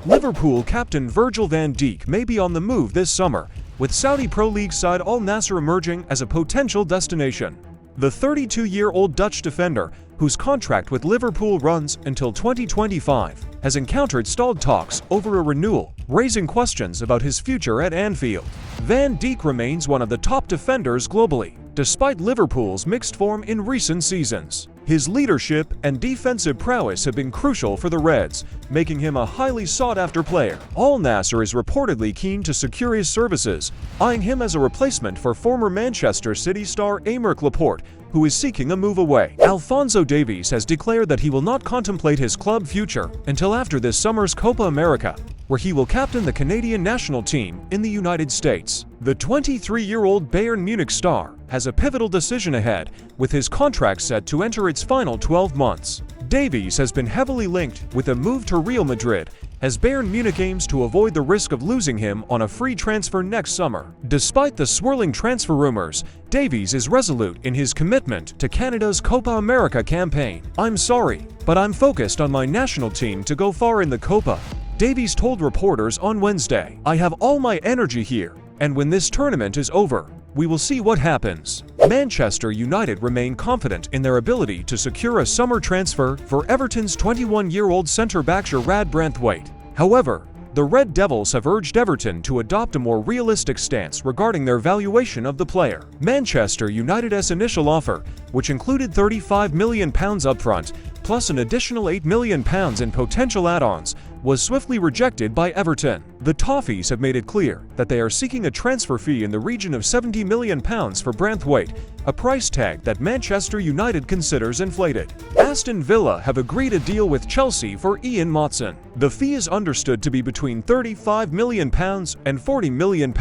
Liverpool captain Virgil van Dijk may be on the move this summer, with Saudi Pro League side Al Nassr emerging as a potential destination. The 32-year-old Dutch defender, whose contract with Liverpool runs until 2025, has encountered stalled talks over a renewal, raising questions about his future at Anfield. Van Dijk remains one of the top defenders globally, despite Liverpool's mixed form in recent seasons. His leadership and defensive prowess have been crucial for the Reds, making him a highly sought-after player. Al Nassr is reportedly keen to secure his services, eyeing him as a replacement for former Manchester City star Aymeric Laporte, who is seeking a move away. Alphonso Davies has declared that he will not contemplate his club future until after this summer's Copa America, where he will captain the Canadian national team in the United States. The 23-year-old Bayern Munich star has a pivotal decision ahead, with his contract set to enter its final 12 months. Davies has been heavily linked with a move to Real Madrid, as Bayern Munich aims to avoid the risk of losing him on a free transfer next summer. Despite the swirling transfer rumors, Davies is resolute in his commitment to Canada's Copa America campaign. "I'm sorry, but I'm focused on my national team to go far in the Copa," Davies told reporters on Wednesday. "I have all my energy here, and when this tournament is over, we will see what happens." Manchester United remain confident in their ability to secure a summer transfer for Everton's 21-year-old centre-back Gerard Branthwaite. However, the Red Devils have urged Everton to adopt a more realistic stance regarding their valuation of the player. Manchester United's initial offer, which included £35 million upfront, plus an additional £8 million in potential add-ons, was swiftly rejected by Everton. The Toffees have made it clear that they are seeking a transfer fee in the region of £70 million for Branthwaite, a price tag that Manchester United considers inflated. Aston Villa have agreed a deal with Chelsea for Ian Maatsen. The fee is understood to be between £35 million and £40 million.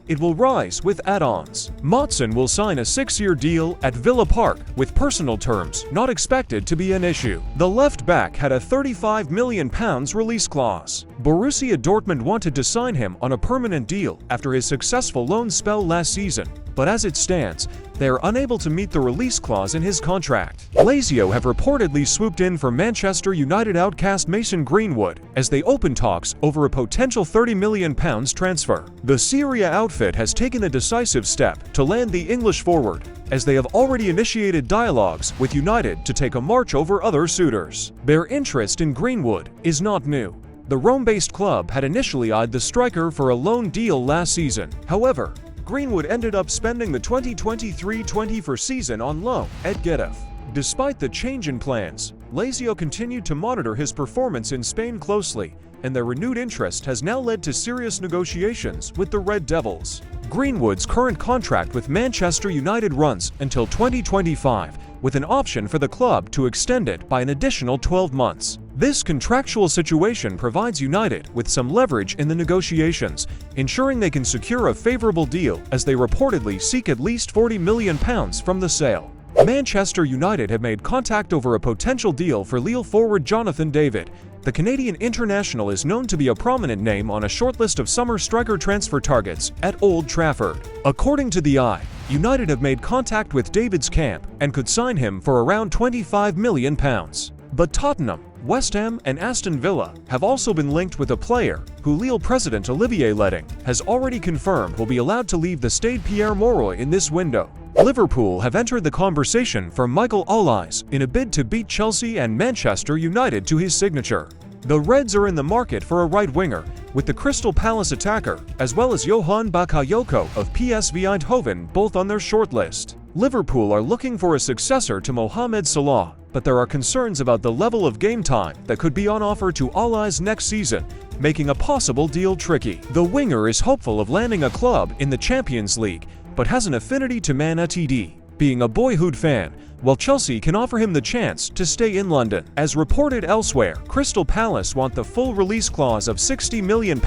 It will rise with add-ons. Maatsen will sign a 6-year deal at Villa Park, with personal terms not expected to be an issue. The left-back had a £35 million release clause. Borussia Dortmund wanted to sign him on a permanent deal after his successful loan spell last season, but as it stands, they are unable to meet the release clause in his contract. Lazio have reportedly swooped in for Manchester United outcast Mason Greenwood as they open talks over a potential £30 million transfer. The Serie A outfit has taken a decisive step to land the English forward, as they have already initiated dialogues with United to take a march over other suitors. Their interest in Greenwood is not new. The Rome-based club had initially eyed the striker for a loan deal last season. However, Greenwood ended up spending the 2023-24 season on loan at Getafe. Despite the change in plans, Lazio continued to monitor his performance in Spain closely, and their renewed interest has now led to serious negotiations with the Red Devils. Greenwood's current contract with Manchester United runs until 2025, with an option for the club to extend it by an additional 12 months. This contractual situation provides United with some leverage in the negotiations, ensuring they can secure a favorable deal as they reportedly seek at least £40 million from the sale. Manchester United have made contact over a potential deal for Lille forward Jonathan David. The Canadian international is known to be a prominent name on a short list of summer striker transfer targets at Old Trafford. According to The Eye, United have made contact with David's camp and could sign him for around £25 million. But Tottenham, West Ham and Aston Villa have also been linked with a player who Lille president Olivier Leding has already confirmed will be allowed to leave the Stade Pierre-Mauroy in this window. Liverpool have entered the conversation for Michael Olise in a bid to beat Chelsea and Manchester United to his signature. The Reds are in the market for a right winger, with the Crystal Palace attacker, as well as Johan Bakayoko of PSV Eindhoven both on their shortlist. Liverpool are looking for a successor to Mohamed Salah, but there are concerns about the level of game time that could be on offer to Olise next season, making a possible deal tricky. The winger is hopeful of landing a club in the Champions League, but has an affinity to Man United, being a boyhood fan, while Chelsea can offer him the chance to stay in London. As reported elsewhere, Crystal Palace want the full release clause of £60 million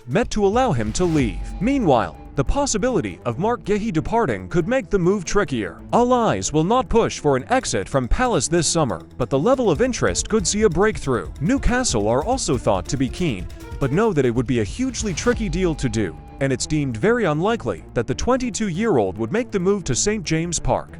met to allow him to leave. Meanwhile, the possibility of Marc Guéhi departing could make the move trickier. Olise will not push for an exit from Palace this summer, but the level of interest could see a breakthrough. Newcastle are also thought to be keen, but know that it would be a hugely tricky deal to do, and it's deemed very unlikely that the 22-year-old would make the move to St. James Park.